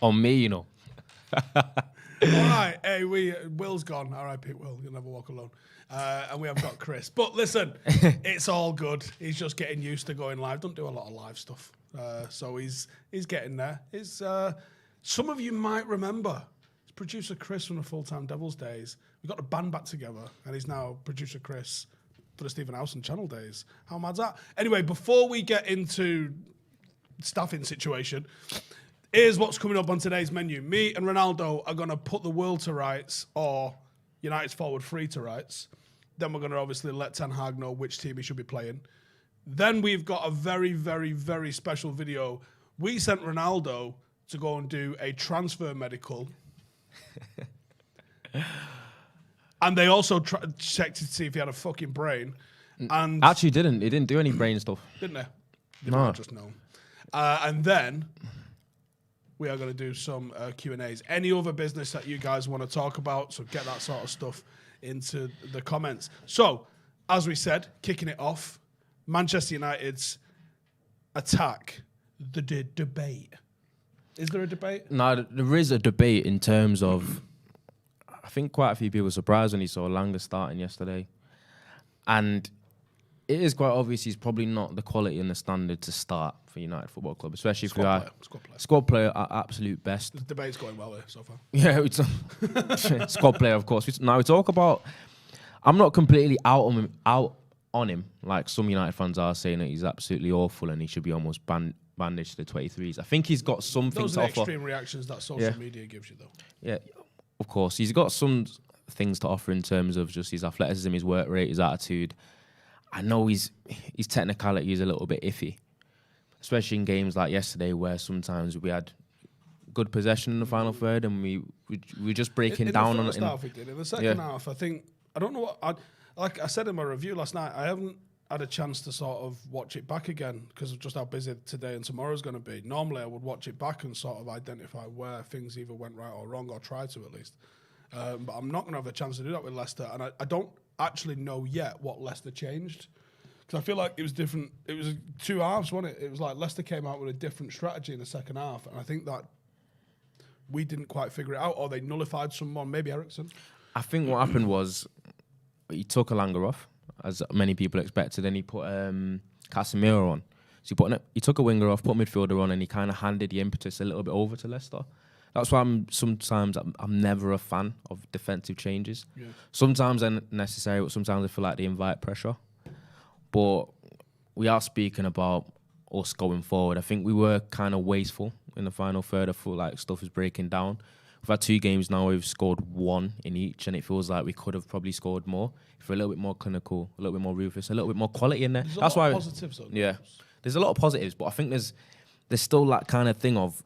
On me, you know. All right, hey, Will's gone. R.I.P. Will, you'll never walk alone. And we have got Chris. But listen, it's all good. He's just getting used to going live. Don't do a lot of live stuff. So he's getting there. Some of you might remember, it's producer Chris from the Full-Time Devils days. We got the band back together, and he's now producer Chris for the Stephen Howson channel days. How mad's that? Anyway, before we get into staffing situation, here's what's coming up on today's menu. Me and Ronaldo are going to put the world to rights, or United's forward three to rights. Then we're going to obviously let Ten Hag know which team he should be playing. Then we've got a very, very, very special video. We sent Ronaldo to go and do a transfer medical. And they also checked to see if he had a fucking brain. And Actually, didn't. He didn't do any brain stuff. didn't they? They No. might have just known. And then we are going to do some Q&As. Any other business that you guys want to talk about, so get that sort of stuff into the comments. So, as we said, kicking it off, Manchester United's attack, the debate. Is there a debate? No, there is a debate in terms of, I think quite a few people were surprised when he saw Langer starting yesterday. And it is quite obvious he's probably not the quality and the standard to start for United Football Club, especially if we are squad player at absolute best. The debate's going well here so far. Yeah, it's squad player, of course. Now we talk about, I'm not completely out on him, like some United fans are saying that he's absolutely awful and he should be almost bandaged to the 23s. I think he's got something Those to are offer. extreme reactions that social media gives you, though. Yeah, of course. He's got some things to offer in terms of just his athleticism, his work rate, his attitude. I know his technicality is a little bit iffy, especially in games like yesterday where sometimes we had good possession in the final third and we were just breaking down on it. In the first half we did. In the second half, I don't know what... Like I said in my review last night, I haven't had a chance to sort of watch it back again because of just how busy today and tomorrow's going to be. Normally I would watch it back and sort of identify where things either went right or wrong, or try to at least. But I'm not going to have a chance to do that with Leicester, and I don't actually know yet what Leicester changed, because I feel like it was different. It was two halves, wasn't it? It was like Leicester came out with a different strategy in the second half, and I think that we didn't quite figure it out, or they nullified someone, maybe Ericsson. I think what happened was he took a Langer off, as many people expected, and he put Casemiro on. So he took a winger off, put a midfielder on, and he kind of handed the impetus a little bit over to Leicester. That's why I'm never a fan of defensive changes. Yeah. Sometimes they're necessary, but sometimes I feel like they invite pressure. But we are speaking about us going forward. I think we were kind of wasteful in the final third. I feel like stuff is breaking down. We've had 2 games now where we've scored 1 in each, and it feels like we could have probably scored more if we're a little bit more clinical, a little bit more ruthless, a little bit more quality in there. That's why positives. Yeah, there's a lot of positives, but I think there's still that kind of thing of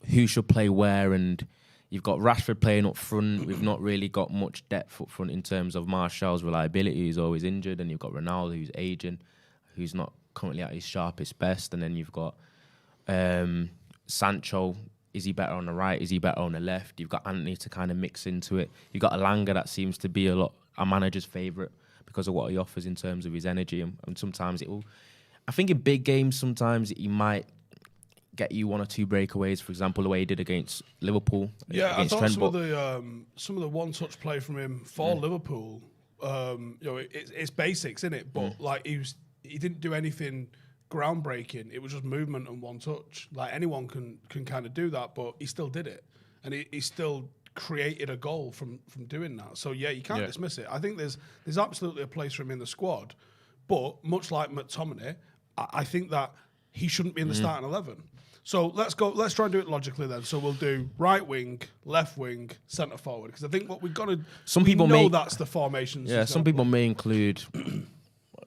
who should play where, and you've got Rashford playing up front. We've not really got much depth up front in terms of Martial's reliability. He's always injured, and you've got Ronaldo who's aging, who's not currently at his sharpest best, and then you've got Sancho. Is he better on the right? Is he better on the left? You've got Antony to kind of mix into it. You've got Elanga that seems to be a manager's favourite because of what he offers in terms of his energy. And sometimes it will... I think in big games, sometimes he might get you 1 or 2 breakaways. For example, the way he did against Liverpool. Yeah, against I thought Trent, some of the one-touch play from him for Liverpool, it's basics, isn't it? But like he didn't do anything groundbreaking. It was just movement and one touch. Like anyone can kind of do that, but he still did it, and he still created a goal from doing that. So yeah, you can't dismiss it. I think there's absolutely a place for him in the squad, but much like McTominay, I think that he shouldn't be in the starting 11. So let's try and do it logically then. So we'll do right wing, left wing, centre forward, because I think what we've got to... Some people know that's the formations. Yeah, some people may include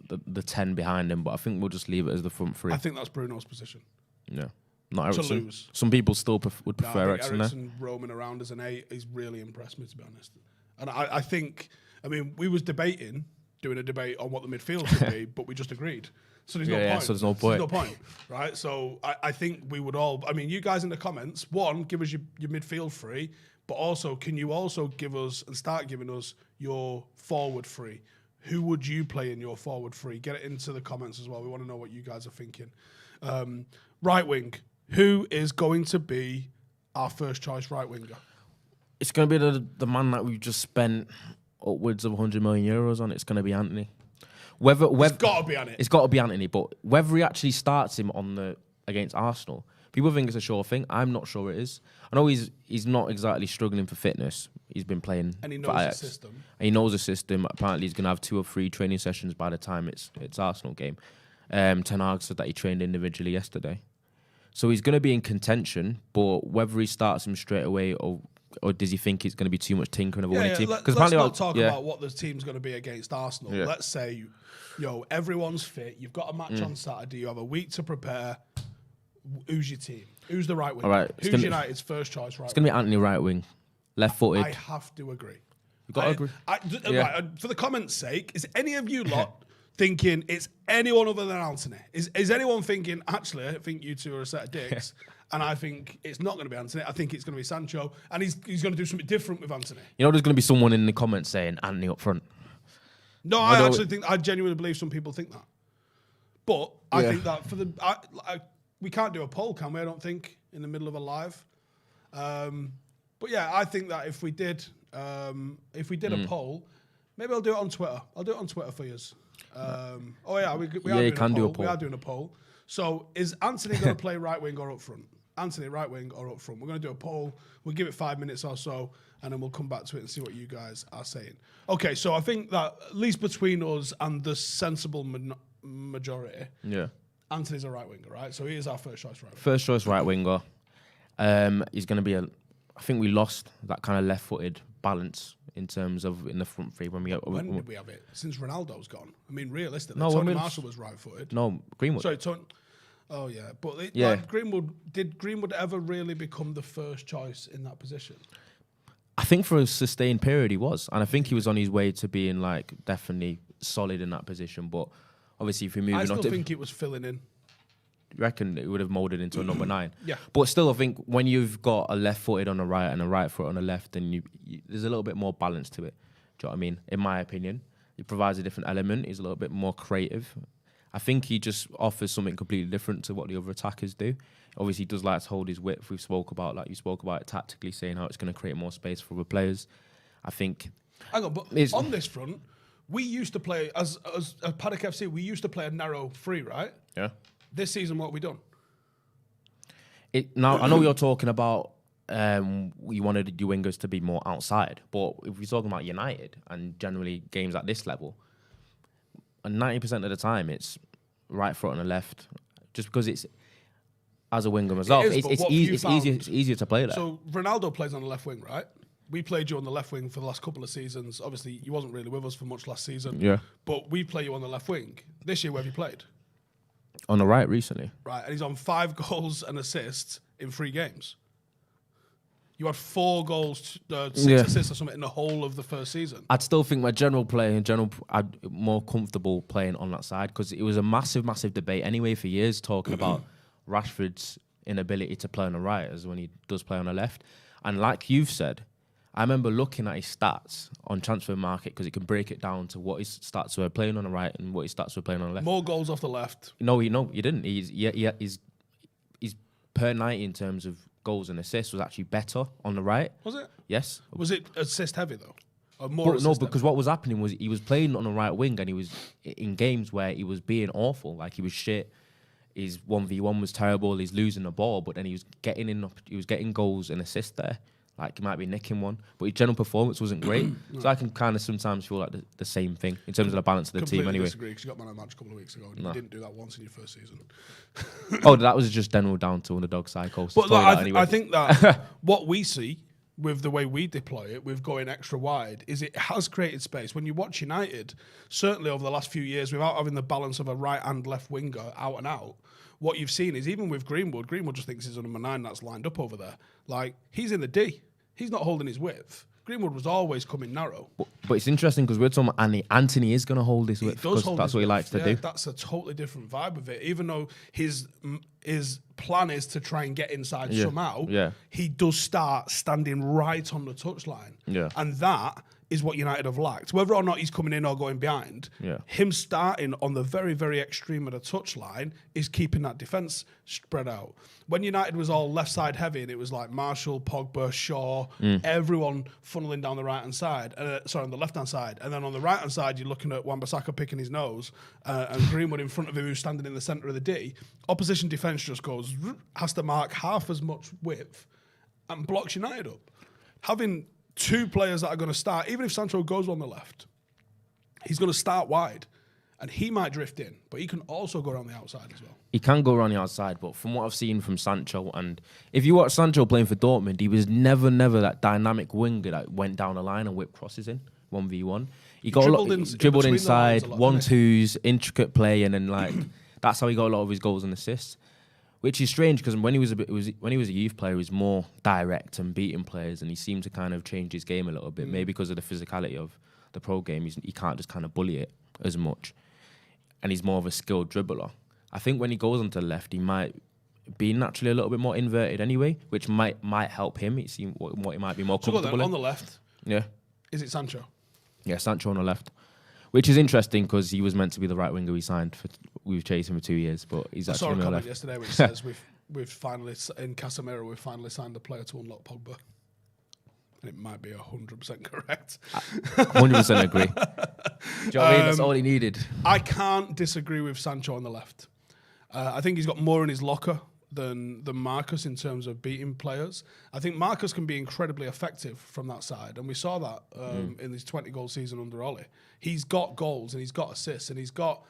the 10 behind him, but I think we'll just leave it as the front 3. I think that's Bruno's position. Yeah. Not Ericsson. To lose. Some people still would prefer Ericsson there. Ericsson roaming around as an 8, he's really impressed me, to be honest. And I think, we was doing a debate on what the midfield should be, but we just agreed. So there's no point. So there's no point. There's no point, right? So I think we would all... you guys in the comments, one, give us your midfield 3, but also, can you also give us and start giving us your forward 3? Who would you play in your forward 3? Get it into the comments as well. We want to know what you guys are thinking. Right wing, who is going to be our first choice right winger? It's going to be the man that we've just spent upwards of 100 million euros on. It's going to be Antony. It's got to be Antony. It's got to be Antony, but whether he actually starts him against Arsenal, people think it's a sure thing. I'm not sure it is. I know he's not exactly struggling for fitness. He's been playing and he for knows the Ajax. system. And he knows the system. Apparently, he's going to have 2 or 3 training sessions by the time it's Arsenal game. Ten Hag said that he trained individually yesterday. So he's going to be in contention, but whether he starts him straight away or does he think it's going to be too much tinkering of a winning team? Let's not talk about what the team's going to be against Arsenal. Yeah. Let's say, everyone's fit. You've got a match on Saturday. You have a week to prepare. Who's your team? Who's the right wing? All right, Who's United's first choice right It's going to be Antony right wing, left-footed. I have to agree. You've got to agree. Right, for the comments' sake, is any of you lot thinking it's anyone other than Antony? Is anyone thinking, actually, I think you two are a set of dicks, and I think it's not going to be Antony. I think it's going to be Sancho, and he's going to do something different with Antony. There's going to be someone in the comments saying Antony up front. No, I genuinely believe some people think that. But I think that we can't do a poll, can we? I don't think, in the middle of a live. But yeah, I think that if we did a poll, maybe I'll do it on Twitter. I'll do it on Twitter for you. We are doing a poll. So is Antony going to play right wing or up front? Antony, right wing or up front? We're going to do a poll. We'll give it 5 minutes or so, and then we'll come back to it and see what you guys are saying. Okay, so I think that at least between us and the sensible majority, Antony's a right winger, right? So he is our first choice right winger. First choice right winger. He's going to be I think we lost that kind of left-footed balance in terms of in the front three when did we have it? Since Ronaldo's gone. I mean, realistically, Tony Marshall was right-footed. No, Greenwood. Sorry, Tony. Oh yeah, but did Greenwood ever really become the first choice in that position? I think for a sustained period he was, and I think he was on his way to being definitely solid in that position. But obviously, if you're moving, I still think it was filling in. You reckon it would have moulded into a number 9? Yeah. But still, I think when you've got a left-footed on the right and a right foot on the left, then there's a little bit more balance to it. Do you know what I mean? In my opinion, he provides a different element. He's a little bit more creative. I think he just offers something completely different to what the other attackers do. Obviously, he does like to hold his width. You spoke about it tactically, saying how it's going to create more space for other players. I think. Hang on, but on this front, we used to play as Paddock FC. We used to play a narrow 3, right? Yeah. This season, what have we done? Now I know you're talking about you wanted your wingers to be more outside, but if we're talking about United and generally games at this level, 90% of the time it's right foot on the left, just because it's as a winger myself, it's easier to play there. So Ronaldo plays on the left wing, right? We played you on the left wing for the last couple of seasons. Obviously, you wasn't really with us for much last season. Yeah. But we play you on the left wing. This year, where have you played? On the right recently. Right, and he's on 5 goals and assists in 3 games. You had 4 goals, 6 assists or something in the whole of the first season. I'd still think I'd more comfortable playing on that side because it was a massive, massive debate anyway for years talking about Rashford's inability to play on the right as when he does play on the left. And like you've said, I remember looking at his stats on Transfer Market because it can break it down to what his stats were playing on the right and what his stats were playing on the left. More goals off the left. No, he didn't. He's per 90 in terms of goals and assists was actually better on the right. Was it? Yes. Was it assist heavy though? Or because what was happening was he was playing on the right wing and he was in games where he was being awful, like he was shit. His 1v1 was terrible. He's losing the ball, but then he was getting goals and assists there. Like he might be nicking one, but his general performance wasn't great. So I can kind of sometimes feel like the same thing in terms of the balance of the team. Anyway, disagree because you got man of the match a couple of weeks ago and you didn't do that once in your first season. That was just general down to underdog psycho. But I think that what we see with the way we deploy it, with going extra wide, is it has created space. When you watch United, certainly over the last few years, without having the balance of a right and left winger out and out, what you've seen is even with Greenwood just thinks he's a number 9 that's lined up over there. Like, he's in the D. He's not holding his width. Greenwood was always coming narrow. But it's interesting because we're talking about Antony is going to hold his width because that's what he likes to do. That's a totally different vibe of it. Even though his plan is to try and get inside somehow, he does start standing right on the touchline. Yeah. And that is what United have lacked. Whether or not he's coming in or going behind, him starting on the very, very extreme of the touchline is keeping that defence spread out. When United was all left side heavy and it was like Marshall, Pogba, Shaw, everyone funneling down the right-hand side, on the left-hand side. And then on the right-hand side, you're looking at Wan-Bissaka picking his nose and Greenwood in front of him who's standing in the centre of the D. Opposition defence just has to mark half as much width and blocks United up. Having 2 players that are going to start, even if Sancho goes on the left, he's going to start wide and he might drift in, but he can also go around the outside as well. He can go around the outside, but from what I've seen from Sancho, and if you watch Sancho playing for Dortmund, he was never that dynamic winger that went down the line and whipped crosses in 1v1. He got dribbled inside, 1-2s, intricate play, and then like that's how he got a lot of his goals and assists. Which is strange because when he was a youth player, he was more direct and beating players, and he seemed to kind of change his game a little bit. Maybe because of the physicality of the pro game, he can't just kind of bully it as much, and he's more of a skilled dribbler. I think when he goes onto the left, he might be naturally a little bit more inverted anyway, which might help him. It seems what he might be more comfortable in. On the left, is it Sancho? Yeah, Sancho on the left. Which is interesting because he was meant to be the right winger we signed for. We've chased him for 2 years, but he's actually on the left. I saw a comment yesterday which says we've finally in Casemiro we've finally signed a player to unlock Pogba, and it might be 100% correct. 100% agree. Do you know what I mean? That's all he needed. I can't disagree with Sancho on the left. I think he's got more in his locker than Marcus in terms of beating players. I think Marcus can be incredibly effective from that side, and we saw that in his 20-goal season under Ole. He's got goals and he's got assists and he's got.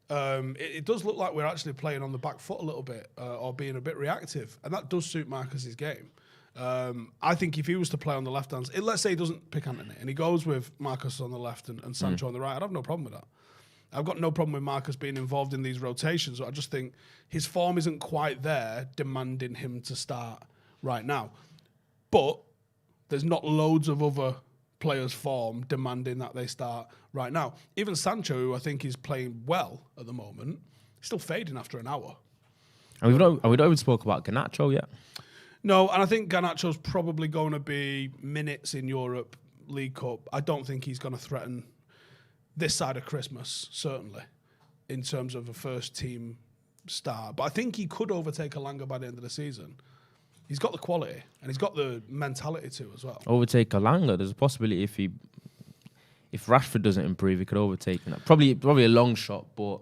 It does look like we're actually playing on the back foot a little bit or being a bit reactive, and that does suit Marcus's game. I think if he was to play on the left hand, let's say he doesn't pick Antony and he goes with Marcus on the left and Sancho on the right, I'd have no problem with that. I've got no problem with Marcus being involved in these rotations. I just think his form isn't quite there, demanding him to start right now. But there's not loads of other players' form demanding that they start right now. Even Sancho, who I think is playing well at the moment, still fading after an hour. And we don't even spoke about Garnacho yet. No, and I think Garnacho's probably going to be minutes in Europe League Cup. I don't think he's going to threaten this side of Christmas, certainly, in terms of a first-team star. But I think he could overtake Elanga by the end of the season. He's got the quality, and he's got the mentality too as well. Overtake Elanga? There's a possibility if Rashford doesn't improve, he could overtake him. Probably a long shot, but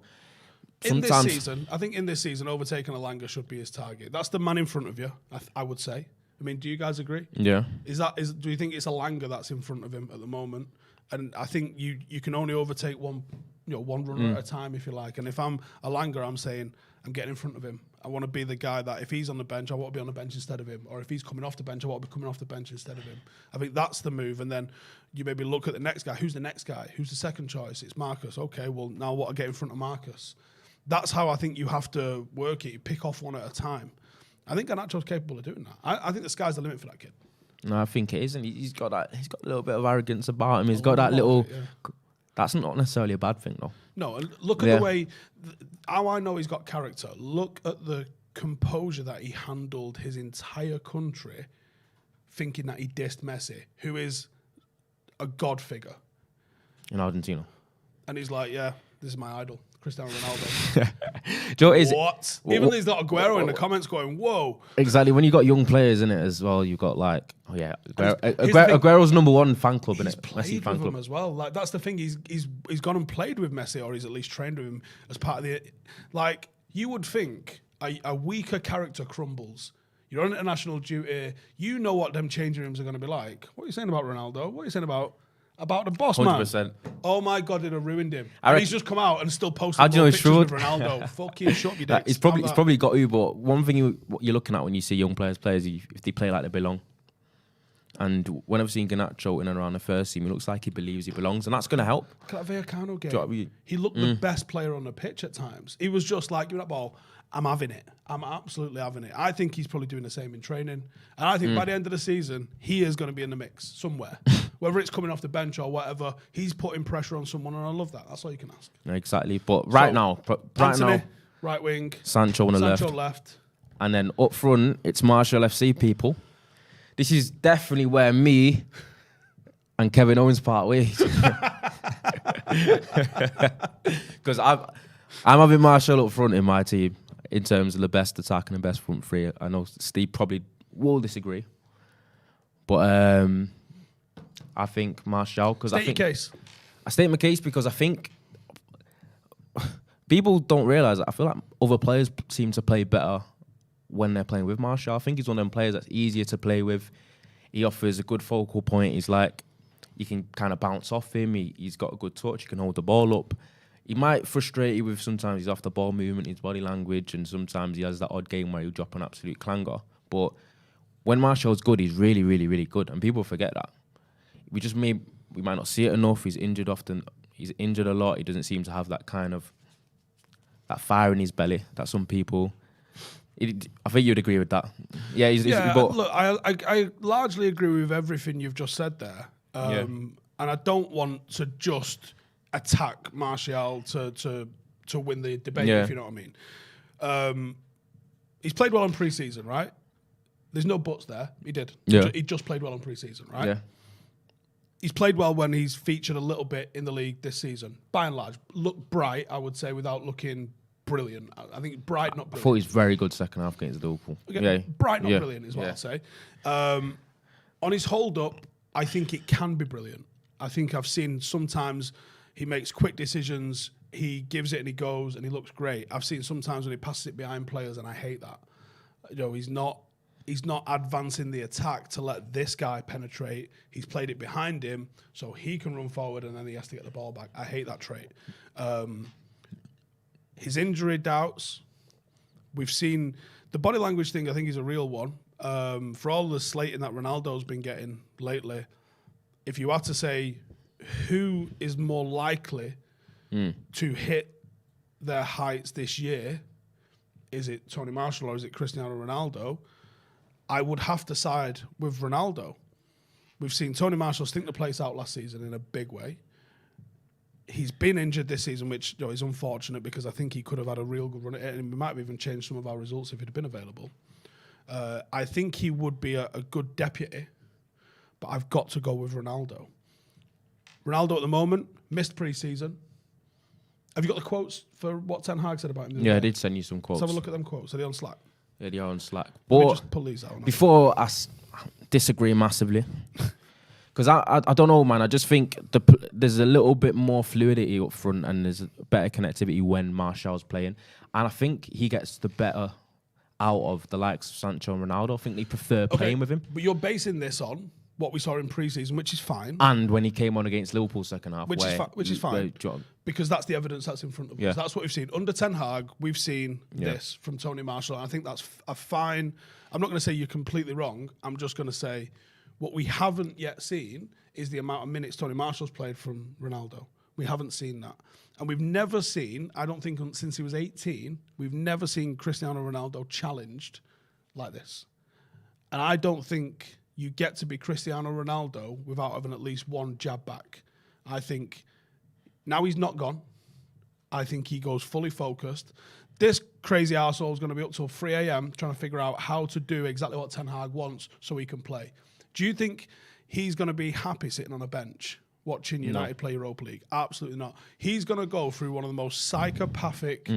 sometimes... I think in this season, overtaking Elanga should be his target. That's the man in front of you, I would say. I mean, do you guys agree? Yeah. Do you think it's Elanga that's in front of him at the moment? And I think you can only overtake one runner at a time, if you like. And if I'm Elanga, I'm saying I'm getting in front of him. I want to be the guy that if he's on the bench, I want to be on the bench instead of him. Or if he's coming off the bench, I want to be coming off the bench instead of him. I think that's the move. And then you maybe look at the next guy. Who's the next guy? Who's the second choice? It's Marcus. Okay, well, now what? I get in front of Marcus. That's how I think you have to work it. You pick off one at a time. I think Garnacho's capable of doing that. I think the sky's the limit for that kid. No, I think it is, and he's got a little bit of arrogance about him. He's got that little. That's not necessarily a bad thing, though. No, and look at the way. How I know he's got character. Look at the composure that he handled his entire country, thinking that he dissed Messi, who is a god figure in Argentina. And he's like, "Yeah, this is my idol, Cristiano Ronaldo." Do you know what? Even there's not Aguero in the comments going, "Whoa!" Exactly. When you got young players in it as well, you've got like, Aguero's #1 fan club in it. Messi fan club as well. Like that's the thing. He's gone and played with Messi, or he's at least trained with him as part of the. Like you would think, a weaker character crumbles. You're on international duty. You know what them changing rooms are going to be like. What are you saying about Ronaldo? What are you saying about the boss 100%. Man? Oh my God, it'd have ruined him. And he's just come out and still posting pictures with Ronaldo. Fucking shut your dick. He's probably got you, but one thing you're looking at when you see young players is if they play like they belong. And when I've seen Garnacho in and around the first team, he looks like he believes he belongs, and that's going to help. Look at that Vallecano game. He looked the best player on the pitch at times. He was just like, give me that ball. I'm having it. I'm absolutely having it. I think he's probably doing the same in training. And I think by the end of the season, he is going to be in the mix somewhere. Whether it's coming off the bench or whatever, he's putting pressure on someone, and I love that. That's all you can ask. Exactly. But right now, Antony, right wing. Sancho on the left. And then up front, it's Marshall FC people. This is definitely where me and Kevin Owens part ways. Because I'm having Marshall up front in my team in terms of the best attack and the best front three. I know Steve probably will disagree, but I think Marshall, because I think your case. I state my case because I think people don't realise that I feel like other players seem to play better when they're playing with Marshall. I think he's one of them players that's easier to play with. He offers a good focal point. He's like, you can kind of bounce off him. He's got a good touch. He can hold the ball up. He might frustrate you with sometimes his off the ball movement, his body language, and sometimes he has that odd game where he'll drop an absolute clanger. But when Marshall's good, he's really, really, really good, and people forget that. We might not see it enough. He's injured often. He's injured a lot. He doesn't seem to have that kind of that fire in his belly that some people. I think you'd agree with that. Yeah, look, I largely agree with everything you've just said there. And I don't want to just attack Martial to win the debate, if you know what I mean. He's played well in pre-season, right? There's no buts there. He did. Yeah. He just played well in pre-season, right? Yeah. He's played well when he's featured a little bit in the league this season. By and large, looked bright, I would say, without looking brilliant. I think bright, not brilliant. I thought he's very good second half against Liverpool. Okay, bright, not brilliant is what I'll say. On his hold-up, I think it can be brilliant. I think I've seen sometimes he makes quick decisions, he gives it and he goes and he looks great. I've seen sometimes when he passes it behind players and I hate that. He's not advancing the attack to let this guy penetrate. He's played it behind him so he can run forward and then he has to get the ball back. I hate that trait. His injury doubts, we've seen the body language thing. I think is a real one. For all the slating that Ronaldo's been getting lately, if you had to say who is more likely to hit their heights this year, is it Tony Marshall or is it Cristiano Ronaldo? I would have to side with Ronaldo. We've seen Tony Marshall stink the place out last season in a big way. He's been injured this season, which is unfortunate because I think he could have had a real good run at it and we might have even changed some of our results if he'd been available. I think he would be a good deputy, but I've got to go with Ronaldo. Ronaldo at the moment, missed pre-season. Have you got the quotes for what Ten Hag said about him? Yeah, I did send you some quotes. Let's have a look at them quotes. Are they on Slack? Yeah, they are on Slack. Let me But just pull these out. before I disagree massively, because I don't know, man. I just think there's a little bit more fluidity up front and there's better connectivity when Martial's playing. And I think he gets the better out of the likes of Sancho and Ronaldo. I think they prefer playing with him. But you're basing this on what we saw in pre-season, which is fine. And when he came on against Liverpool second half. Which is fine. Because that's the evidence that's in front of us. That's what we've seen. Under Ten Hag, we've seen this from Tony Marshall. And I think that's a fine... I'm not going to say you're completely wrong. I'm just going to say what we haven't yet seen is the amount of minutes Tony Marshall's played from Ronaldo. We haven't seen that. And we've never seen, I don't think since he was 18, we've never seen Cristiano Ronaldo challenged like this. And I don't think you get to be Cristiano Ronaldo without having at least one jab back. I think now he's not gone. I think he goes fully focused. This crazy arsehole is going to be up till 3 a.m. trying to figure out how to do exactly what Ten Hag wants so he can play. Do you think he's going to be happy sitting on a bench watching United play Europa League? Absolutely not. He's going to go through one of the most psychopathic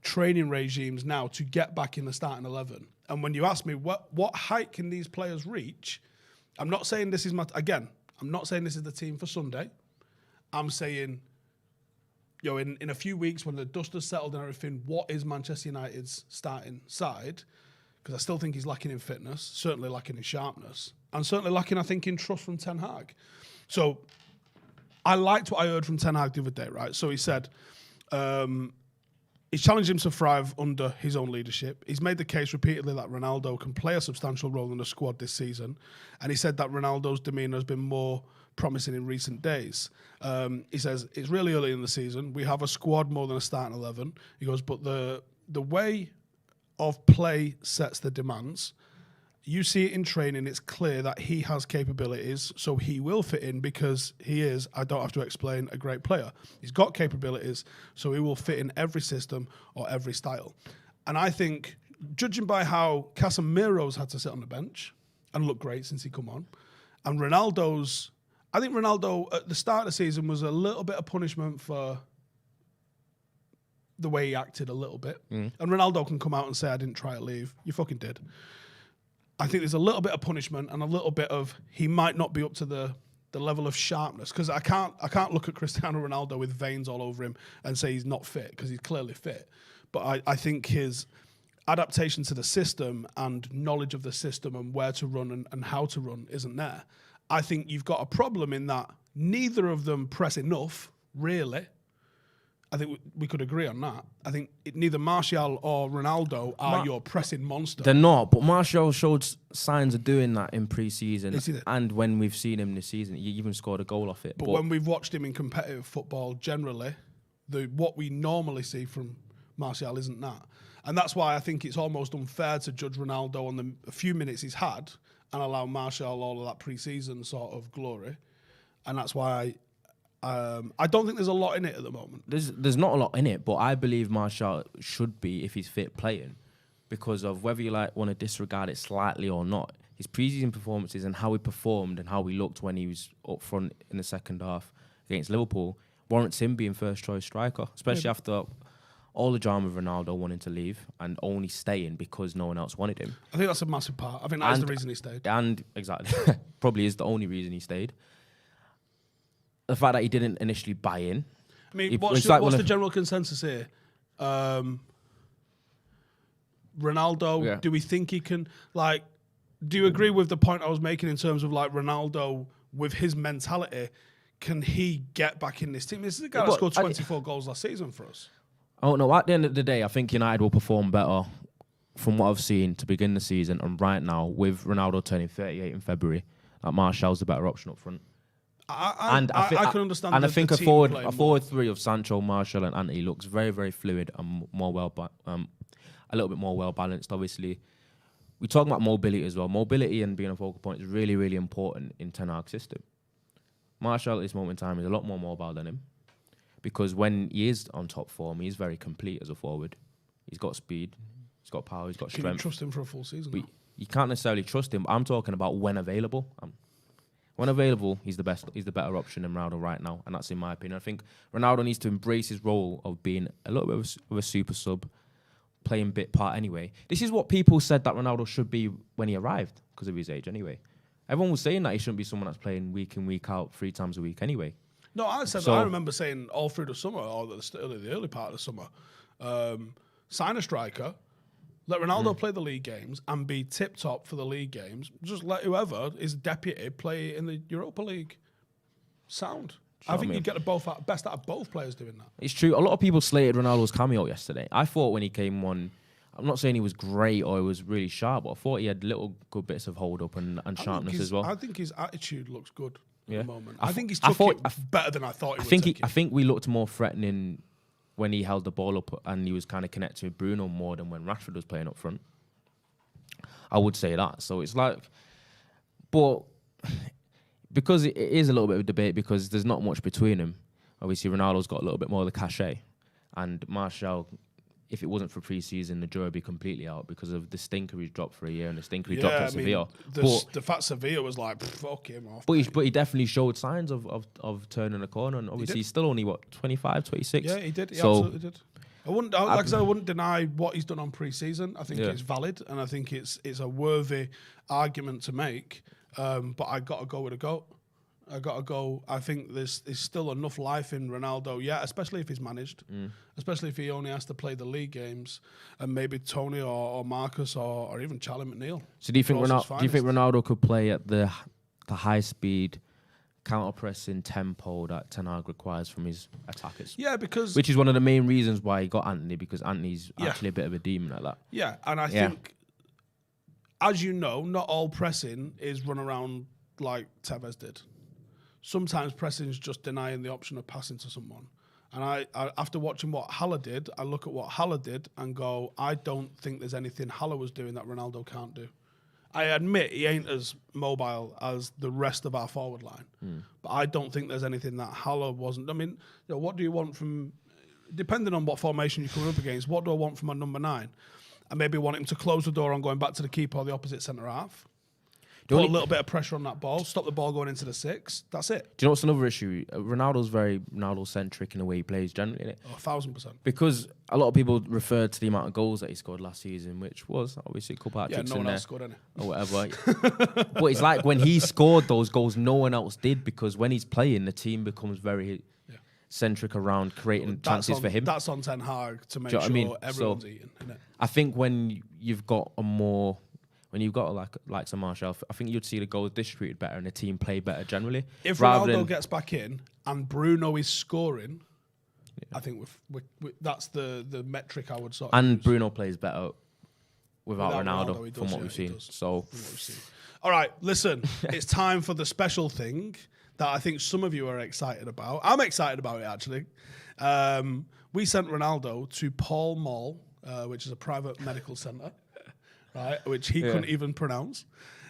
training regimes now to get back in the starting 11. And when you ask me what height can these players reach, I'm not saying this is I'm not saying this is the team for Sunday. I'm saying, in a few weeks when the dust has settled and everything, what is Manchester United's starting side? Because I still think he's lacking in fitness, certainly lacking in sharpness, and certainly lacking, I think, in trust from Ten Hag. So I liked what I heard from Ten Hag the other day, right? So he said he's challenged him to thrive under his own leadership. He's made the case repeatedly that Ronaldo can play a substantial role in the squad this season. And he said that Ronaldo's demeanour has been more promising in recent days. He says, it's really early in the season. We have a squad more than a starting 11. He goes, but the way of play sets the demands. You see it in training, it's clear that he has capabilities, so he will fit in because he is, I don't have to explain, a great player. He's got capabilities, so he will fit in every system or every style. And I think, judging by how Casemiro's had to sit on the bench and look great since he come on, and Ronaldo's, I think Ronaldo at the start of the season was a little bit of punishment for the way he acted a little bit. And Ronaldo can come out and say, I didn't try to leave. You fucking did. I think there's a little bit of punishment and a little bit of he might not be up to the level of sharpness, because I can't look at Cristiano Ronaldo with veins all over him and say he's not fit, because he's clearly fit. But I think his adaptation to the system and knowledge of the system and where to run and how to run isn't there. I think you've got a problem in that neither of them press enough, really. I think we could agree on that. I think neither Martial or Ronaldo are your pressing monster. They're not, but Martial showed signs of doing that in pre-season. And when we've seen him this season, he even scored a goal off it. But when we've watched him in competitive football generally, what we normally see from Martial isn't that. And that's why I think it's almost unfair to judge Ronaldo on the few minutes he's had and allow Martial all of that pre-season sort of glory. And that's why I don't think there's a lot in it at the moment. There's not a lot in it, but I believe Martial should be, if he's fit, playing, because of whether you want to disregard it slightly or not. His pre-season performances and how he performed and how he looked when he was up front in the second half against Liverpool warrants him being first choice striker, especially after all the drama of Ronaldo wanting to leave and only staying because no one else wanted him. I think that's a massive part. I think that's the reason he stayed. And exactly, probably is the only reason he stayed. The fact that he didn't initially buy in. I mean, what's the general consensus here? Ronaldo, do we think he can, do you agree with the point I was making in terms of, Ronaldo, with his mentality, can he get back in this team? This is a guy that scored 24 goals last season for us. I don't know. At the end of the day, I think United will perform better from what I've seen to begin the season. And right now, with Ronaldo turning 38 in February, Martial's the better option up front. I can understand. And I think a forward three of Sancho, Martial, and Antony looks very, very fluid and a little bit more well balanced. Obviously, we talk about mobility as well. Mobility and being a focal point is really, really important in Ten Hag's system. Martial at this moment in time is a lot more mobile than him, because when he is on top form, he's very complete as a forward. He's got speed, he's got power, he's got strength. Can you trust him for a full season? But you can't necessarily trust him. I'm talking about when available. When available, he's the best. He's the better option than Ronaldo right now, and that's in my opinion. I think Ronaldo needs to embrace his role of being a little bit of a super sub, playing bit part anyway. This is what people said that Ronaldo should be when he arrived because of his age anyway. Everyone was saying that he shouldn't be someone that's playing week in, week out, 3 times a week anyway. No, I remember saying all through the summer, or the early part of the summer, sign a striker, let Ronaldo play the league games and be tip-top for the league games. Just let whoever is deputy play in the Europa League. Sound. I think you'd get the best out of both players doing that. It's true. A lot of people slated Ronaldo's cameo yesterday. I thought when he came on, I'm not saying he was great or he was really sharp, but I thought he had little good bits of hold-up and sharpness as well. I think his attitude looks good at the moment. I think he's better than I thought he would. I think we looked more threatening when he held the ball up and he was kind of connected with Bruno more than when Rashford was playing up front. I would say that. So it's but because it is a little bit of a debate because there's not much between them. Obviously, Ronaldo's got a little bit more of the cachet, and Martial, if it wasn't for pre-season, the jury would be completely out because of the stinker he's dropped for a year and the stinker he dropped at Sevilla. The fact Sevilla was fuck him off. But he definitely showed signs of turning a corner, and obviously he's still only, 25, 26? Yeah, he did. He absolutely did. I wouldn't deny what he's done on pre-season. I think it's valid, and I think it's a worthy argument to make. But I got to go with a GOAT. I think there's still enough life in Ronaldo, especially if he's managed, especially if he only has to play the league games, and maybe Tony or Marcus or even Charlie McNeil. So do you think Ronaldo could play at the high speed, counter pressing tempo that Ten Hag requires from his attackers? Yeah, which is one of the main reasons why he got Antony, because Antony's actually a bit of a demon at that. Yeah, and I think, as you know, not all pressing is run around like Tevez did. Sometimes pressing is just denying the option of passing to someone. And I after watching what Haller did, I look at what Haller did and go, I don't think there's anything Haller was doing that Ronaldo can't do. I admit he ain't as mobile as the rest of our forward line. But I don't think there's anything that Haller wasn't. I mean, what do you want from, depending on what formation you're coming up against, what do I want from a number 9? I maybe want him to close the door on going back to the keeper or the opposite centre half. Put a little bit of pressure on that ball, stop the ball going into the 6. That's it. Do you know what's another issue? Ronaldo's very Ronaldo-centric in the way he plays generally, innit? Oh, 1,000%. Because a lot of people refer to the amount of goals that he scored last season, which was obviously a couple of Yeah, hat-tricks no in one there else scored any. or whatever. But it's like when he scored those goals, no one else did, because when he's playing, the team becomes very centric around creating chances for him. That's on Ten Hag to make sure everyone's eating, isn't it? I think when you've got like some Martial, I think you'd see the goals distributed better and the team play better generally. If Ronaldo gets back in and Bruno is scoring, I think that's the metric I would sort of use. Bruno plays better without Ronaldo from what we've seen. All right, listen, it's time for the special thing that I think some of you are excited about. I'm excited about it, actually. We sent Ronaldo to Pall Mall, which is a private medical centre, right, which he couldn't even pronounce.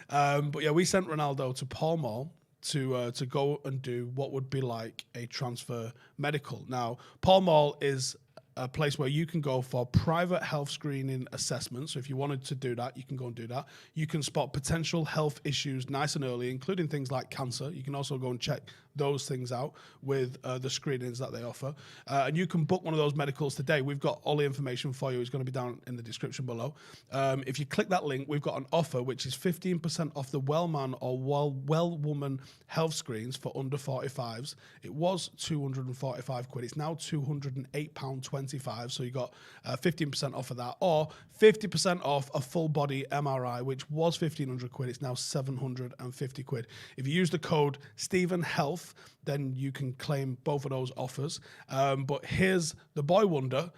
But yeah, we sent Ronaldo to Pall Mall to go and do what would be like a transfer medical. Now, Pall Mall is a place where you can go for private health screening assessments. So if you wanted to do that, you can go and do that. You can spot potential health issues nice and early, including things like cancer. You can also go and check those things out with the screenings that they offer. And you can book one of those medicals today. We've got all the information for you. It's going to be down in the description below. If you click that link, we've got an offer, which is 15% off the Wellman or Well-Woman health screens for under 45s. It was 245 quid. It's now £208.25. So you got 15% off of that, or 50% off a full body MRI, which was 1,500 quid. It's now 750 quid. If you use the code STEPHENHEALTH, then you can claim both of those offers. But here's the boy wonder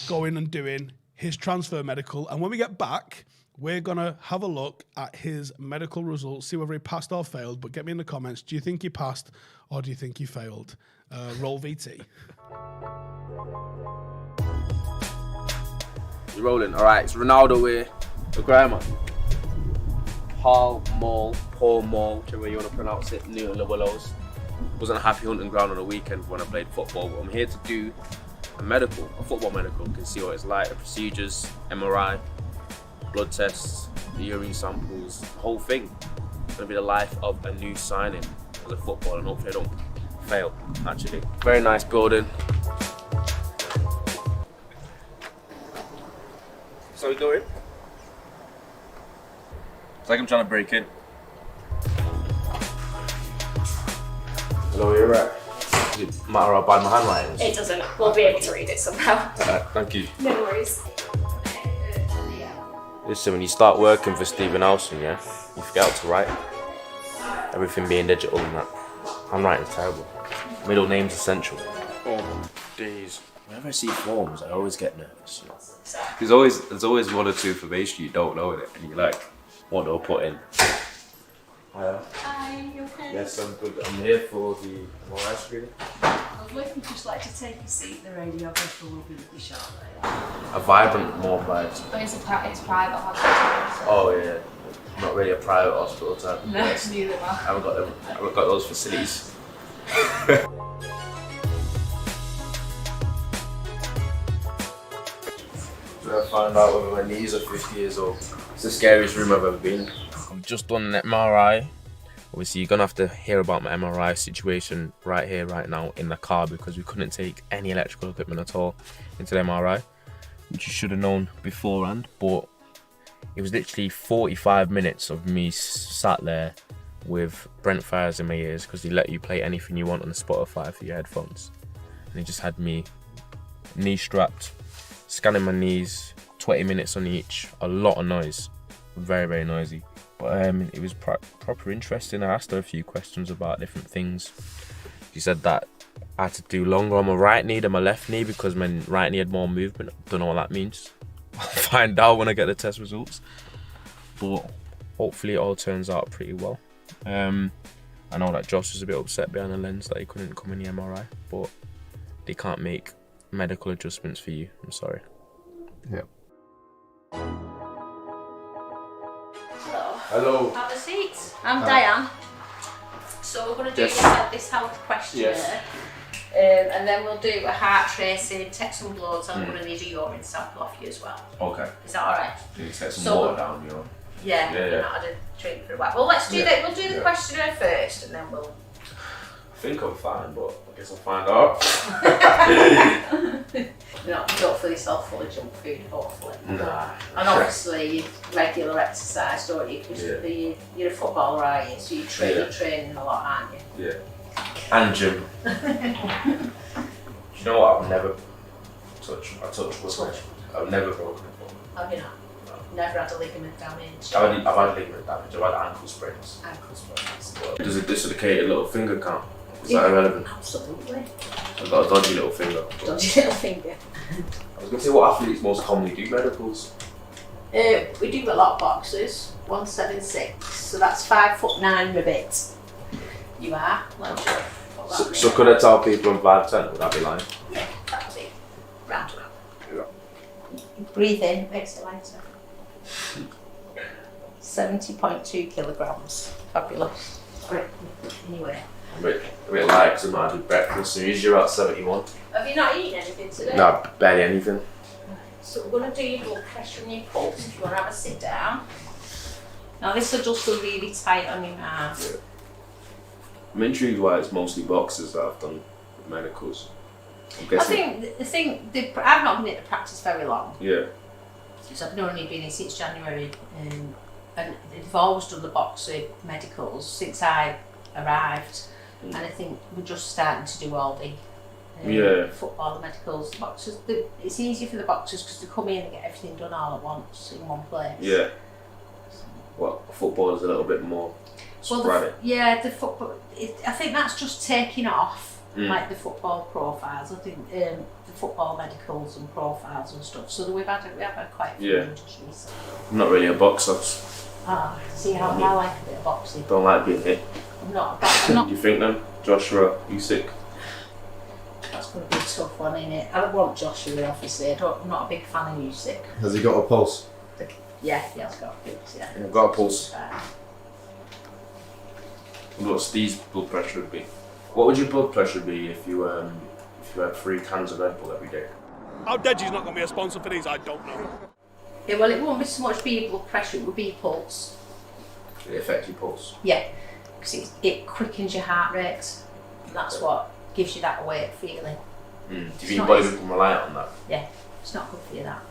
going and doing his transfer medical. And when we get back, we're going to have a look at his medical results, see whether he passed or failed. But get me in the comments, do you think he passed or do you think he failed? Roll VT. You're rolling. All right, it's Ronaldo here. The grammar. Pall Mall, whichever way you want to pronounce it, Newton the Willows. Wasn't a happy hunting ground on the weekend when I played football, but I'm here to do a football medical. You can see what it's like, the procedures, MRI, blood tests, the urine samples, the whole thing. It's going to be the life of a new signing as a footballer, and hopefully I don't fail, actually. Very nice building. So we go in. It's like I'm trying to break in. Hello, you're right. Does it matter how bad my handwriting is? It doesn't. We'll be able to read it somehow. Thank you. No worries. Listen, when you start working for Howson, yeah, you forget how to write. Everything being digital and that. Handwriting's terrible. Middle name's essential. Oh, days. Whenever I see forms, I always get nervous. You know? There's always one or two information you don't know in it, and you like, what do I put in? Hi, you okay? Yes, I'm good. I'm here for the MRI screening. Lovely. Would just like to take a seat. The radiographer will be with you shortly. A vibrant, more private. But it's private hospital. Oh yeah, not really a private hospital type. No, neither am I. I haven't got those facilities. I found out whether my knees are 50 years old. It's the scariest room I've ever been in. I've just done an MRI. Obviously, you're gonna have to hear about my MRI situation right here, right now, in the car, because we couldn't take any electrical equipment at all into the MRI, which you should have known beforehand. But it was literally 45 minutes of me sat there with Brent Fires in my ears, because they let you play anything you want on the Spotify for your headphones. And he just had me knee strapped, scanning my knees, 20 minutes on each, a lot of noise, very, very noisy. But it was proper interesting. I asked her a few questions about different things. She said that I had to do longer on my right knee than my left knee because my right knee had more movement. Don't know what that means. I'll find out when I get the test results. But hopefully it all turns out pretty well. I know that Josh was a bit upset behind the lens that he couldn't come in the MRI, but they can't make medical adjustments for you. I'm sorry. Yeah. Hello. Have a seat. I'm Diane. So we're going to do this health questionnaire. And then we'll do a heart tracing, take some bloods, and we're going to need a urine sample off you as well. Okay. Is that alright? Can you take some water down, you know? Yeah, we've not had a drink for a while. Well, let's do that. We'll do the questionnaire first, and then we'll. I think I'm fine, but I guess I'll find out. You don't feel yourself full of junk food, hopefully. Nah. And obviously, you regular exercise, don't you? Because you're a footballer, aren't you? So you're training a lot, aren't you? Yeah. And gym. Do you know what? I've never touched wood. I've never broken a foot. Have you not? No. Never had a ligament damage? I've had ligament damage. I've had ankle sprains. Ankle sprains. Does a dislocated little finger count? Is that irrelevant? Absolutely. I've got a dodgy little finger. Dodgy little finger. I was going to say, what athletes most commonly do medicals? We do a lot of boxers. 176. So that's 5'9" a bit. You are. So could I tell people I'm 5'10"? Would that be lying? Yeah, that would be roundabout. Yeah. Breathe in, makes it lighter. 70.2 kilograms. Fabulous. Great. Anyway. A bit light because I'm not having breakfast. So usually about 71. Have you not eaten anything today? No, barely anything. So we're going to do your blood pressure and your pulse if you want to have a sit down. Now this will just feel really tight on your arm. Yeah. I'm intrigued why it's mostly boxers that have done medicals. I think I've not been in the practice very long. Yeah. So I've only been here since January, and they've always done the boxer medicals since I arrived. And I think we're just starting to do all the football medicals. The boxers, it's easier for the boxers because they come in and get everything done all at once in one place. Yeah. Well, football is a little bit more sporadic. The football. I think that's just taking off, like the football profiles. I think the football medicals and profiles and stuff. So we have had quite a few just recently. I'm not really a boxer. Ah, see how I like a bit of boxing. Don't like being hit. I'm not a boxer. Do you think then, Joshua Usyk? That's going to be a tough one, isn't it? I don't want Joshua, obviously. I'm not a big fan of Usyk. Has he got a pulse? Yeah, he has got a pulse, yeah. I've got a pulse. What Steve's blood pressure would be? What would your blood pressure be if you had 3 cans of Red Bull every day? How Deji's not going to be a sponsor for these, I don't know. Yeah, well, it won't be so much be your blood pressure, it would be your pulse. It affects your pulse? Yeah, because it quickens your heart rate. And that's what gives you that awake feeling. Do you think your body can rely on that? Yeah, it's not good for you, that.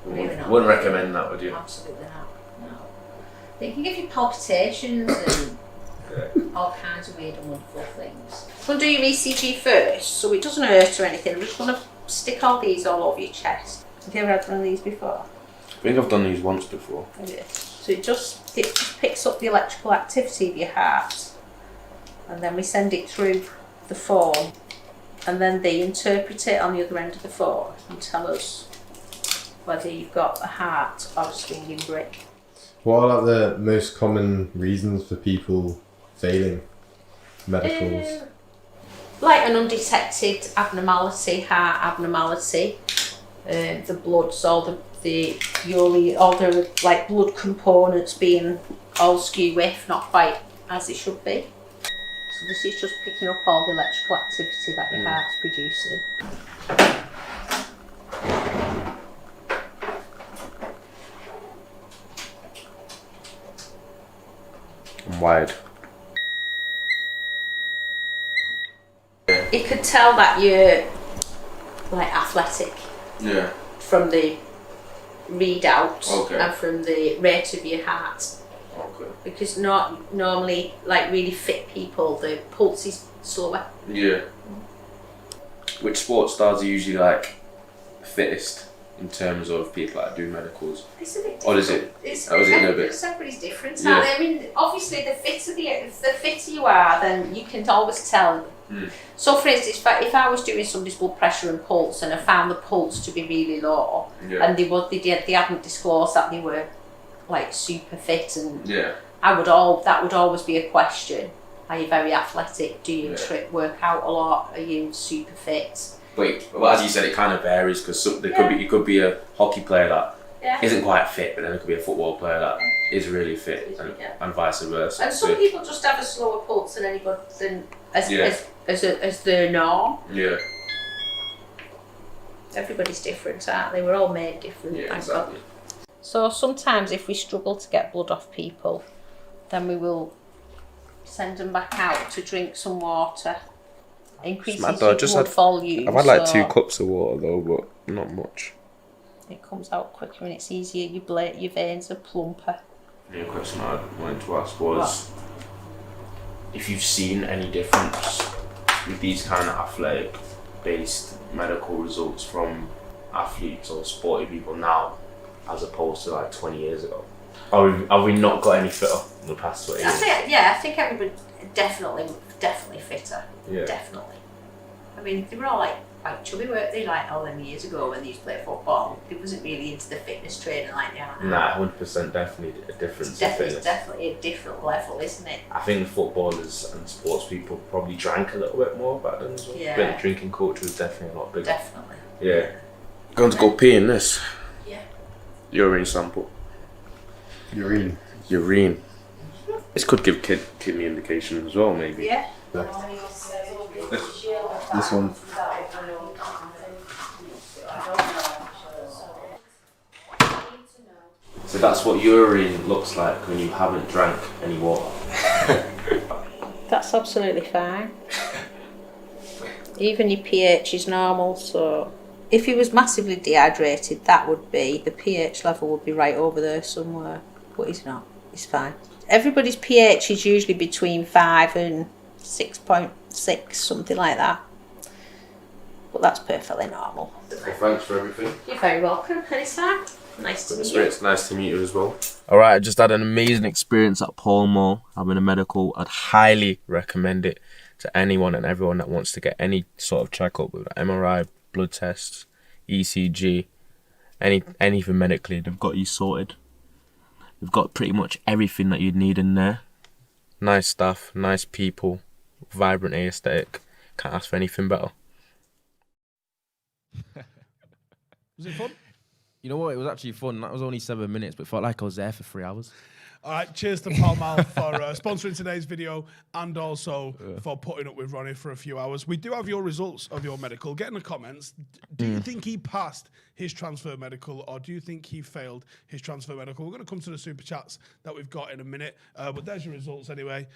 Really not. Wouldn't recommend that, would you? Absolutely not. No. It can give you palpitations and all kinds of weird and wonderful things. I'm going to do your ECG first, so it doesn't hurt or anything. I'm just going to stick all these all over your chest. Have you ever had one of these before? I think I've done these once before. Yeah. So it just picks up the electrical activity of your heart, and then we send it through the phone, and then they interpret it on the other end of the phone and tell us whether you've got a heart or a swinging brick. What are like the most common reasons for people failing medicals? Like an undetected abnormality, heart abnormality, the bloods, all the like blood components being all skew with, not quite as it should be. So this is just picking up all the electrical activity that your heart's producing. I'm wired. You could tell that you're like athletic. Yeah. From the readout Okay. and from the rate of your heart. Okay. Because not normally, like really fit people, the pulse is slower. Yeah. Which sports stars are usually like fittest in terms of people that do medicals? It's a bit different. Or is it? Everybody's different, aren't they? I mean, obviously, the fitter you are, then you can always tell. So, for instance, if I was doing somebody's blood pressure and pulse, and I found the pulse to be really low, and they hadn't disclosed that they were like super fit, and that would always be a question. Are you very athletic? Do you work out a lot? Are you super fit? But well, as you said, it kind of varies because you could be a hockey player that isn't quite fit, but then there could be a football player that is really fit, and vice versa. And some people just have a slower pulse than anybody as their norm. Yeah. Everybody's different, aren't they? We're all made different. Yeah, thank exactly. So sometimes if we struggle to get blood off people, then we will send them back out to drink some water. Increases your blood volume. I've had like 2 cups of water though, but not much. It comes out quicker and it's easier. Your veins are plumper. The question I wanted to ask was if you've seen any difference with these kind of athletic-based medical results from athletes or sporty people now, as opposed to like 20 years ago. Have we not got any fitter in the past 20 years? I think everybody definitely fitter. Yeah. Definitely. I mean, they were all like chubby, weren't they? Like all them years ago when they used to play football, they wasn't really into the fitness training like they are now. Nah, 100% definitely a difference. It's definitely a different level, isn't it? I think footballers and sports people probably drank a little bit more back then as well. Yeah. I think the drinking culture was definitely a lot bigger. Definitely. Yeah. Going to go pee in this. Yeah. Urine sample. Urine. This could give kidney indication as well, maybe. Yeah. This one. So that's what urine looks like when you haven't drank any water. That's absolutely fine. Even your pH is normal, so if he was massively dehydrated, the pH level would be right over there somewhere. But he's not. He's fine. Everybody's pH is usually between 5 and 6.6, something like that. But that's perfectly normal. Well, thanks for everything. You're very welcome, anytime. Nice to meet you. It's nice to meet you as well. Alright, I just had an amazing experience at Pall Mall having a medical. I'd highly recommend it to anyone and everyone that wants to get any sort of checkup with MRI, blood tests, ECG, anything medically. They've got you sorted. They've got pretty much everything that you'd need in there. Nice staff, nice people, vibrant aesthetic. Can't ask for anything better. Was it fun? You know what? It was actually fun. That was only 7 minutes, but it felt like I was there for 3 hours. All right, cheers to Pall Mall for sponsoring today's video and also for putting up with Ronnie for a few hours. We do have your results of your medical. Get in the comments. Do you think he passed his transfer medical or do you think he failed his transfer medical? We're going to come to the super chats that we've got in a minute, but there's your results anyway.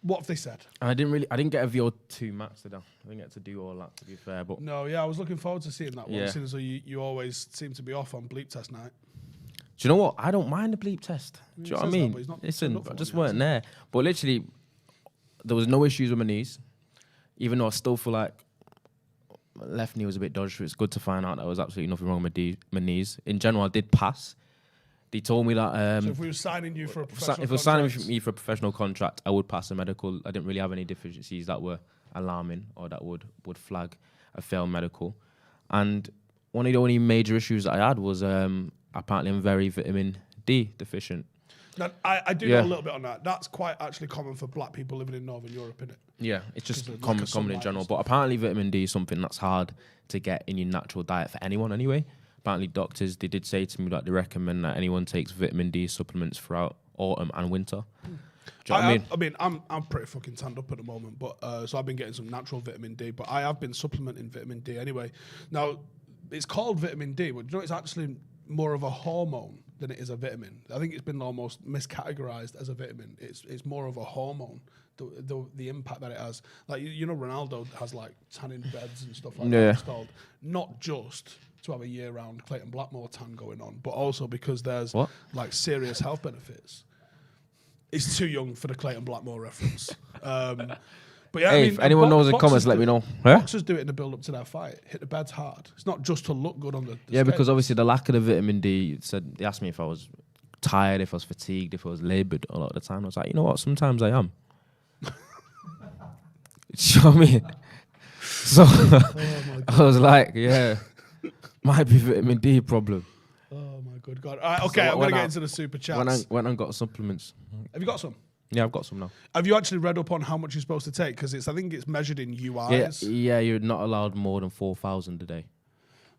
What have they said? I didn't get a VO2 max, did I? I didn't get to do all that, to be fair. But No, yeah, I was looking forward to seeing that one, Yeah. seeing as though you always seem to be off on bleep test night. do you know what? I don't mind the bleep test. Do you know what I says that, mean? but he's not Listen, turned up for I one just yet, weren't there. But literally, there was no issues with my knees. Even though I still feel like my left knee was a bit dodgy. So it's good to find out there was absolutely nothing wrong with my knees. In general, I did pass. They told me that So if we were signing you for a professional if we're signing contract- me for a professional contract, I would pass the medical. I didn't really have any deficiencies that were alarming or that would flag a failed medical. And one of the only major issues that I had was apparently I'm very vitamin D deficient. Now, I do know a little bit on that. That's quite actually common for black people living in Northern Europe, isn't it? Yeah, it's just Because of common lack of in sunlight general. and But apparently vitamin D is something that's hard to get in your natural diet for anyone anyway. Apparently doctors, they did say to me that they recommend that anyone takes vitamin D supplements throughout autumn and winter. Do you know what I mean? I'm pretty fucking tanned up at the moment, but so I've been getting some natural vitamin D, but I have been supplementing vitamin D anyway. Now, it's called vitamin D, but you know it's actually more of a hormone than it is a vitamin. I think it's been almost miscategorized as a vitamin. It's more of a hormone. The impact that it has, like you know, Ronaldo has like tanning beds and stuff like that installed, not just to have a year-round Clayton Blackmore tan going on, but also because there's like serious health benefits. It's too young for the Clayton Blackmore reference. But yeah, Hey, if anyone knows in the comments, let me know. Huh? Boxers do it in the build-up to their fight. Hit the beds hard. It's not just to look good on the Yeah, because stage. obviously the lack of the vitamin D, they asked me if I was tired, if I was fatigued, if I was laboured a lot of the time. I was like, you know what, sometimes I am. Do you know what I mean? So I was like, yeah, might be vitamin D problem. Oh my good God. All right, okay, I'm going to get into the super chats. When I got supplements. Have you got some? Yeah, I've got some now. Have you actually read up on how much you're supposed to take? Because I think it's measured in UIs. Yeah, you're not allowed more than 4,000 a day.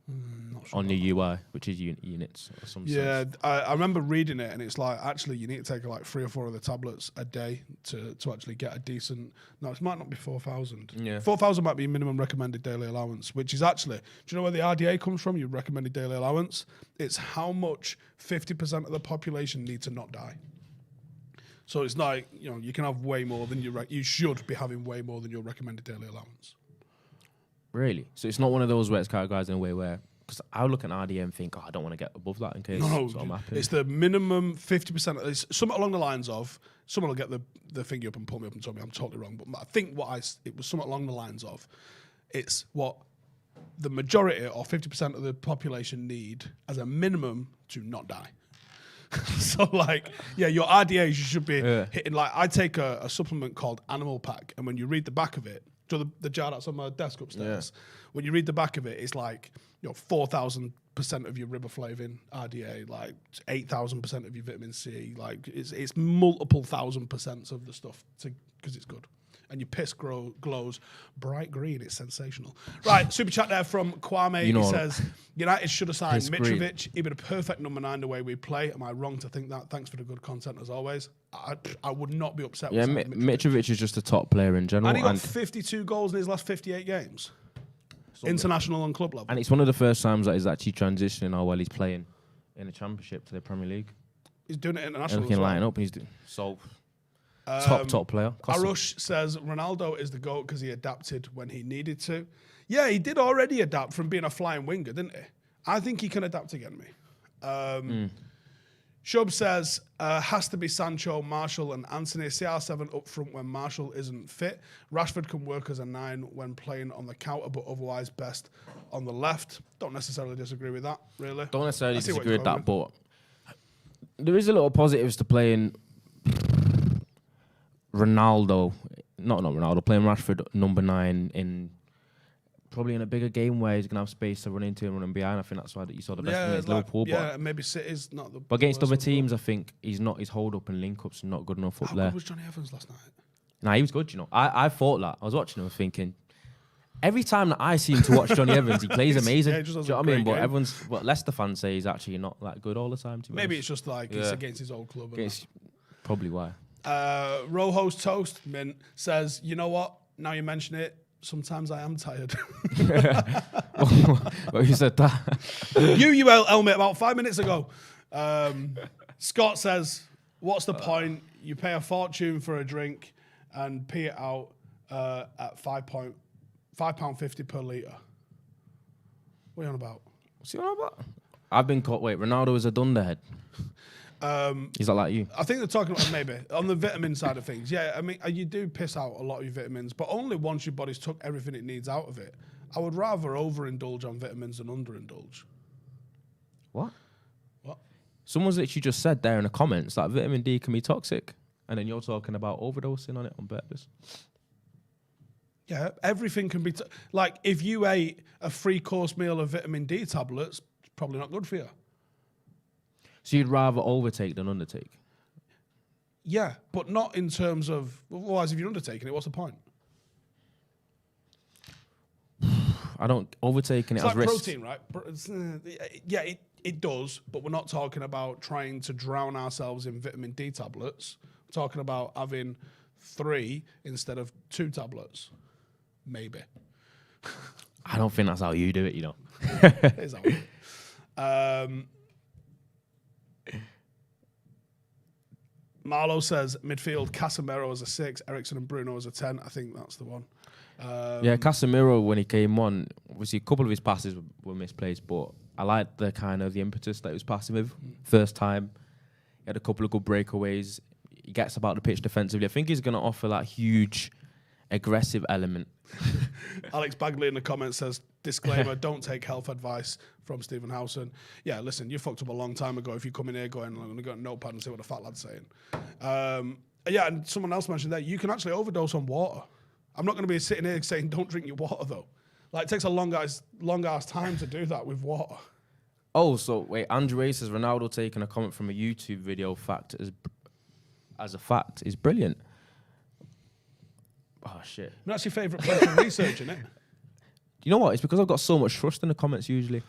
Not sure on about your UI, which is units or some Yeah, sense. I remember reading it, and it's like actually you need to take like 3 or 4 of the tablets a day to actually get a decent. No, it might not be 4,000. Yeah. 4,000 might be minimum recommended daily allowance, which is actually. Do you know where the RDA comes from? Your recommended daily allowance. It's how much 50% of the population need to not die. So it's like you can have way more than you should be having way more than your recommended daily allowance. Really? So it's not one of those where it's categorized in a way where, because I look at RDA and think, I don't want to get above that in case No, something happens. it's the minimum 50%. It's something along the lines of, someone will get the finger up and pull me up and tell me I'm totally wrong, but I think it was something along the lines of, it's what the majority or 50% of the population need as a minimum to not die. So your RDAs you should be hitting. Like I take a supplement called Animal Pack, and when you read the back of it, the jar that's on my desk upstairs. When you read the back of it, it's like 4,000% of your riboflavin RDA, like 8,000% of your vitamin C. Like it's multiple 1,000% of the stuff because it's good. And your piss glows bright green. It's sensational. Right, super chat there from Kwame. He says, United should have signed Mitrovic. He'd be the perfect number 9 the way we play. Am I wrong to think that? Thanks for the good content as always. I would not be upset with Mitrovic. Mitrovic is just a top player in general. And he got 52 goals in his last 58 games. International and club level. And it's one of the first times that he's actually transitioning how well he's playing in the Championship to the Premier League. He's doing it international. And he can line up and he's doing top player. Arush says Ronaldo is the GOAT because he adapted when he needed to. Yeah, he did already adapt from being a flying winger, didn't he? I think he can adapt again, me. Shub says, has to be Sancho, Marshall and Antony. CR7 up front when Marshall isn't fit. Rashford can work as a 9 when playing on the counter, but otherwise best on the left. Don't necessarily disagree with that, really. Don't necessarily disagree with that, but there is a little positives to playing Ronaldo, not Ronaldo, playing Rashford number 9 in probably in a bigger game where he's going to have space to run into and run behind. I think that's why that you saw the best against Liverpool. Yeah, maybe City's not the But against other teams, I think his hold up and link ups are not good enough up there. How good was Johnny Evans last night? Nah, he was good, I thought that. I was watching him thinking, every time that I see him to watch Johnny Evans, he plays amazing. Yeah, he just Do has you know a what I mean? great But game. Leicester fans say he's actually not that good all the time. To be Maybe honest. it's just like it's against his old club. Probably why. Roho's Toast Mint says, you know what? Now you mention it, sometimes I am tired. Well, you said that. you helmet about 5 minutes ago. Scott says, what's the point? You pay a fortune for a drink and pee it out at £5.50 per litre. What are you on about? What's he on about? I've been caught. Wait, Ronaldo is a dunderhead. He's not like you. I think they're talking about maybe on the vitamin side of things. Yeah, I mean, you do piss out a lot of your vitamins, but only once your body's took everything it needs out of it. I would rather overindulge on vitamins than underindulge. What? What? Someone's literally just said there in the comments that vitamin D can be toxic, and then you're talking about overdosing on it on purpose. Yeah, everything can be... like, if you ate a 3-course meal of vitamin D tablets, it's probably not good for you. So you'd rather overtake than undertake? Yeah, but not in terms of... Otherwise, if you're undertaking it, what's the point? I don't... Overtaking It's it like as risk. protein, right? Yeah, it does, but we're not talking about trying to drown ourselves in vitamin D tablets. We're talking about having 3 instead of 2 tablets. Maybe. I don't think that's how you do it, you know. Is that right? Marlowe says midfield Casemiro as a 6, Eriksen and Bruno as a 10. I think that's the one. Yeah, Casemiro, when he came on, obviously a couple of his passes were misplaced, but I liked the kind of the impetus that he was passing with. First time, he had a couple of good breakaways. He gets about the pitch defensively. I think he's going to offer that huge aggressive element. Alex Bagley in the comments says, disclaimer, don't take health advice from Stephen Howson. Yeah, listen, you fucked up a long time ago if you come in here going, I'm going to go a notepad and see what the fat lad's saying. Yeah, and someone else mentioned that you can actually overdose on water. I'm not going to be sitting here saying don't drink your water, though. Like, it takes a long ass time to do that with water. Oh, so wait, Andrew says Ronaldo taking a comment from a YouTube video as a fact is brilliant. Oh, shit. That's your favourite place for research, isn't it? You know what? It's because I've got so much trust in the comments usually.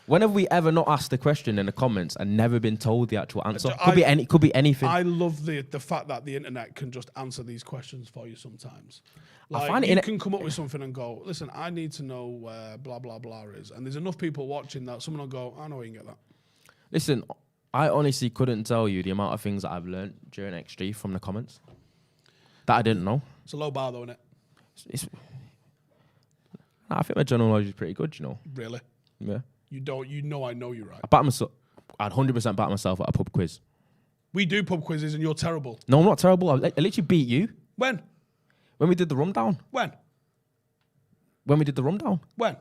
When have we ever not asked a question in the comments and never been told the actual answer? Could be anything. I love the fact that the internet can just answer these questions for you sometimes. Like, I find you can come up with something and go, listen, I need to know where blah, blah, blah is. And there's enough people watching that someone will go, I know where you can get that. Listen, I honestly couldn't tell you the amount of things that I've learned during XG from the comments that I didn't know. It's a low bar, though, isn't it? I think my general knowledge is pretty good, you know. Really? Yeah. You know I know you're right. I'd 100% back myself at a pub quiz. We do pub quizzes and you're terrible. No, I'm not terrible. I literally beat you. When? When we did the rundown. When? When we did the rundown. When?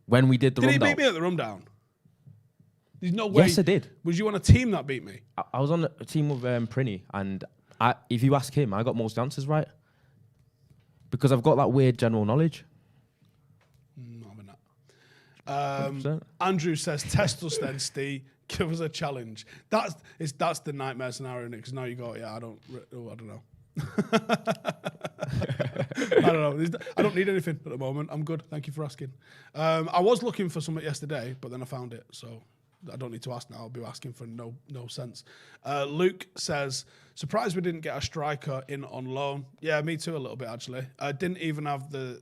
When we did the rundown. Did he beat me at the rundown? There's no way. Yes, I did. Was you on a team that beat me? I was on a team with Prinny, and if you ask him, I got most answers right. Because I've got that weird general knowledge. Not having that. Andrew says, test us then, Steve. Give us a challenge. That's the nightmare scenario, Nick, because now you go, yeah, I don't know. I don't know. I don't need anything at the moment. I'm good. Thank you for asking. I was looking for something yesterday, but then I found it, so I don't need to ask now. I'll be asking for no sense. Luke says, surprised we didn't get a striker in on loan. Yeah, me too a little bit, actually. I didn't even have to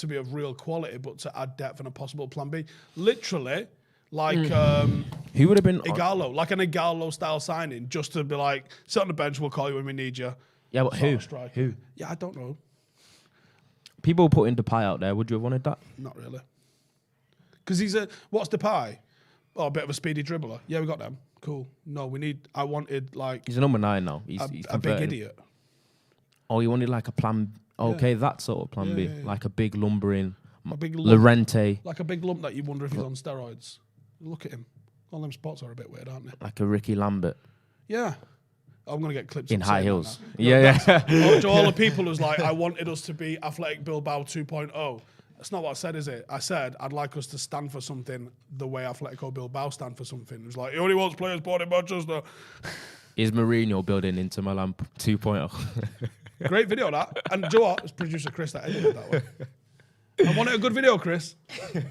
be of real quality, but to add depth and a possible plan B. Literally, like who would have been Igalo, like an Igalo style signing, just to be like, sit on the bench, we'll call you when we need you. Yeah, but who? Who? Yeah, I don't know. People putting Depay out there. Would you have wanted that? Not really. Because what's Depay? Oh, a bit of a speedy dribbler. Yeah, we got them. Cool. No, I wanted like... He's a number 9 now. He's a big idiot. Oh, you wanted like a plan... Okay, that sort of plan B. Yeah. Like a big lumbering... A big Lorente. Like a big lump that you wonder if he's on steroids. Look at him. All them spots are a bit weird, aren't they? Like a Ricky Lambert. Yeah. I'm going to get clips in high heels. Yeah. To all the people who's like, I wanted us to be Athletic Bilbao 2.0. That's not what I said, is it? I said I'd like us to stand for something the way Atletico Bilbao stand for something. It was like, he only wants players born in Manchester. Is Mourinho building Inter Milan 2.0? Great video, that. And do you know what? It's producer Chris that edited that one. I wanted a good video, Chris.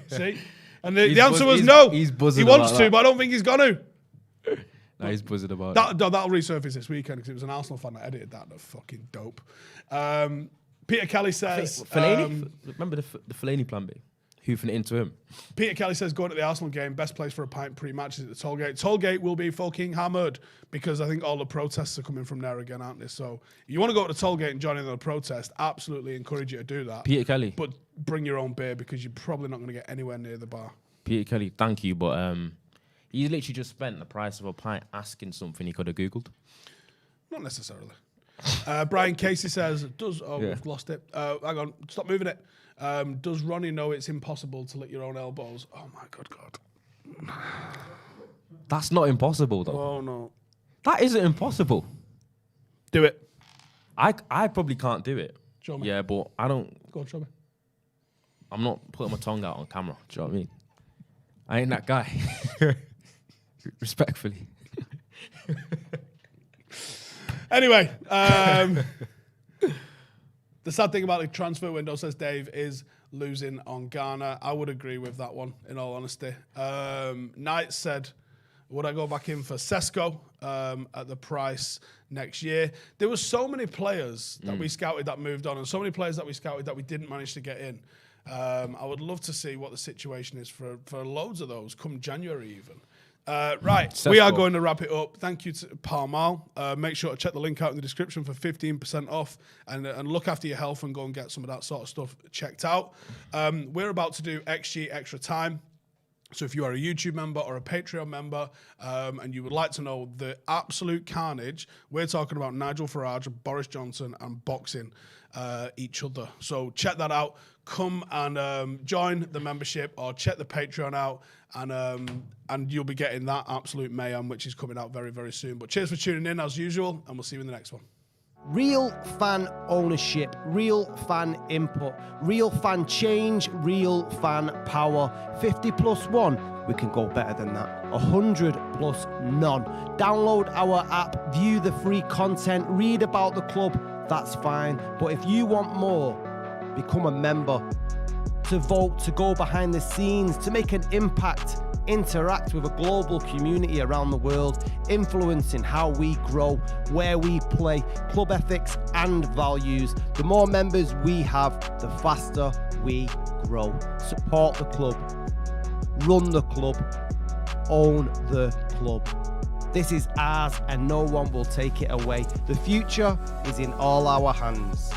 See? And the answer was no. He's buzzing. He wants to, but I don't think he's going to. No, he's buzzing about it. That'll resurface this weekend because it was an Arsenal fan that edited that. That's fucking dope. Peter Kelly says... Fellaini? Remember the Fellaini plan B? Hoofing it into him. Peter Kelly says, going to the Arsenal game, best place for a pint pre-match is at the Tollgate. Tollgate will be fucking hammered because I think all the protests are coming from there again, aren't they? So you want to go to the Tollgate and join in on a protest, absolutely encourage you to do that. Peter Kelly. But bring your own beer because you're probably not going to get anywhere near the bar. Peter Kelly, thank you, but he literally just spent the price of a pint asking something he could have Googled. Not necessarily. Brian Casey says, we've lost it. Hang on, stop moving it. Does Ronnie know it's impossible to lick your own elbows? Oh my God. That's not impossible, though. Oh, no. That isn't impossible. Do it. I probably can't do it. Show me. Yeah, but I don't... Go on, show me. I'm not putting my tongue out on camera. Do you know what I mean? I ain't that guy. Respectfully. Anyway, the sad thing about the transfer window, says Dave, is losing on Ghana. I would agree with that one, in all honesty. Knight said, would I go back in for Sesko at the price next year? There were so many players that we scouted that moved on, and so many players that we scouted that we didn't manage to get in. I would love to see what the situation is for loads of those come January even. Right, Sesko. We are going to wrap it up. Thank you to Pall Mall. Make sure to check the link out in the description for 15% off and look after your health and go and get some of that sort of stuff checked out. We're about to do XG Extra Time. So if you are a YouTube member or a Patreon member and you would like to know the absolute carnage, we're talking about Nigel Farage, Boris Johnson and boxing each other. So check that out. Come and join the membership or check the Patreon out and you'll be getting that absolute mayhem, which is coming out very, very soon. But cheers for tuning in as usual, and we'll see you in the next one. Real fan ownership, real fan input, real fan change, real fan power. 50 plus 1, we can go better than that. 100 plus none. Download our app, view the free content, read about the club, that's fine. But if you want more, become a member to vote, to go behind the scenes, to make an impact, interact with a global community around the world, influencing how we grow, where we play, club ethics and values. The more members we have, the faster we grow. Support the club, run the club, own the club. This is ours and no one will take it away. The future is in all our hands.